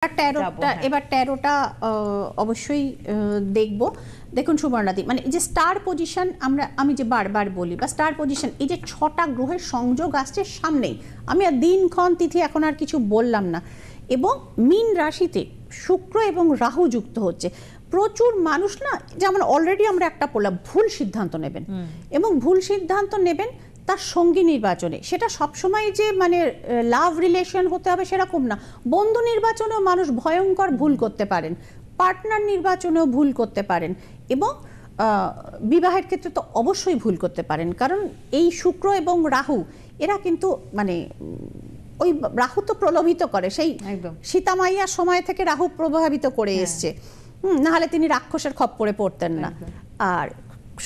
এবার 13টা অবশ্যই দেখব। দেখুন সুবর্ণাদি, মানে এই যে স্টার পজিশন আমি যে বারবার বলি, বা স্টার পজিশন, এই যে 6টা গ্রহের সংযোগ আসছে সামনেই, আমি আর দিনক্ষণ তিথি এখন আর কিছু বললাম না, এবং মীন রাশিতে শুক্র এবং রাহু যুক্ত হচ্ছে। প্রচুর মানুষ না, যেমন অলরেডি আমরা একটা পড়লাম, ভুল সিদ্ধান্ত নেবেন, এবং ভুল সিদ্ধান্ত নেবেন তার সঙ্গী নির্বাচনে। সেটা সবসময় যে মানে লাভ রিলেশন হতে হবে সেরকম না, বন্ধু নির্বাচনেও মানুষ ভয়ঙ্কর ভুল করতে পারেন, পার্টনার নির্বাচনেও ভুল করতে পারেন, এবং বিবাহের ক্ষেত্রে তো অবশ্যই ভুল করতে পারেন। কারণ এই শুক্র এবং রাহু এরা কিন্তু মানে ওই রাহু তো প্রলোভিত করে, সেই সীতামাইয়ার সময় থেকে রাহু প্রভাবিত করে এসছে, নাহলে তিনি রাক্ষসের খপ্পরে পড়তেন না। আর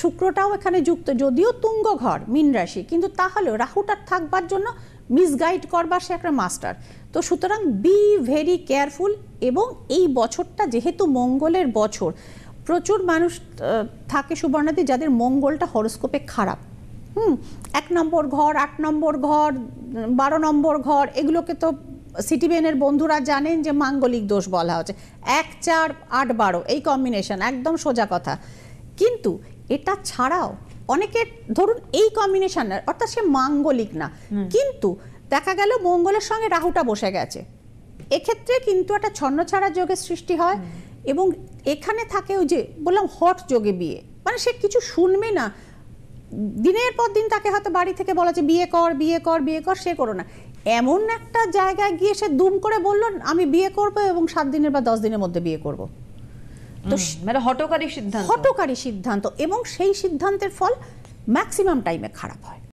শুক্রটাও এখানে যুক্ত, যদিও তুঙ্গ ঘর মীন রাশি, কিন্তু তাহলেও রাহুটা থাকবার জন্য মিসগাইড করবার সে একটা মাস্টার। তো সুতরাং বি ভেরি কেয়ারফুল। এবং এই বছরটা যেহেতু মঙ্গলের বছর, প্রচুর মানুষ থাকে সুবর্ণাদি যাদের মঙ্গলটা হরোস্কোপে খারাপ, 1 নম্বর ঘর, 8 নম্বর ঘর, 12 নম্বর ঘর, এগুলোকে তো সিটিবেনের বন্ধুরা জানেন যে মাঙ্গলিক দোষ বলা হচ্ছে। 1, 4, 8, 12 এই কম্বিনেশন একদম সোজা কথা। কিন্তু এটা ছাড়াও অনেকের ধরুন এই কম্বিনেশন, অর্থাৎ সে মাঙ্গলিক না, কিন্তু দেখা গেল মঙ্গলের সঙ্গে রাহুটা বসে গেছে, এক্ষেত্রে কিন্তু একটা ছন্নছাড়া যোগের সৃষ্টি হয়। এবং এখানে থাকে ওই যে বললাম হট যোগে বিয়ে, মানে সে কিছু শুনবে না, দিনের পর দিন তাকে হয়তো বাড়ি থেকে বলা যে বিয়ে কর বিয়ে কর বিয়ে কর, সে করো না। এমন একটা জায়গায় গিয়ে সে দুম করে বলল আমি বিয়ে করবো, এবং 7 দিনের বা 10 দিনের মধ্যে বিয়ে করব। তো মানে হঠকারী সিদ্ধান্ত, এবং সেই সিদ্ধান্তের ফল ম্যাক্সিমাম টাইমে খারাপ হয়।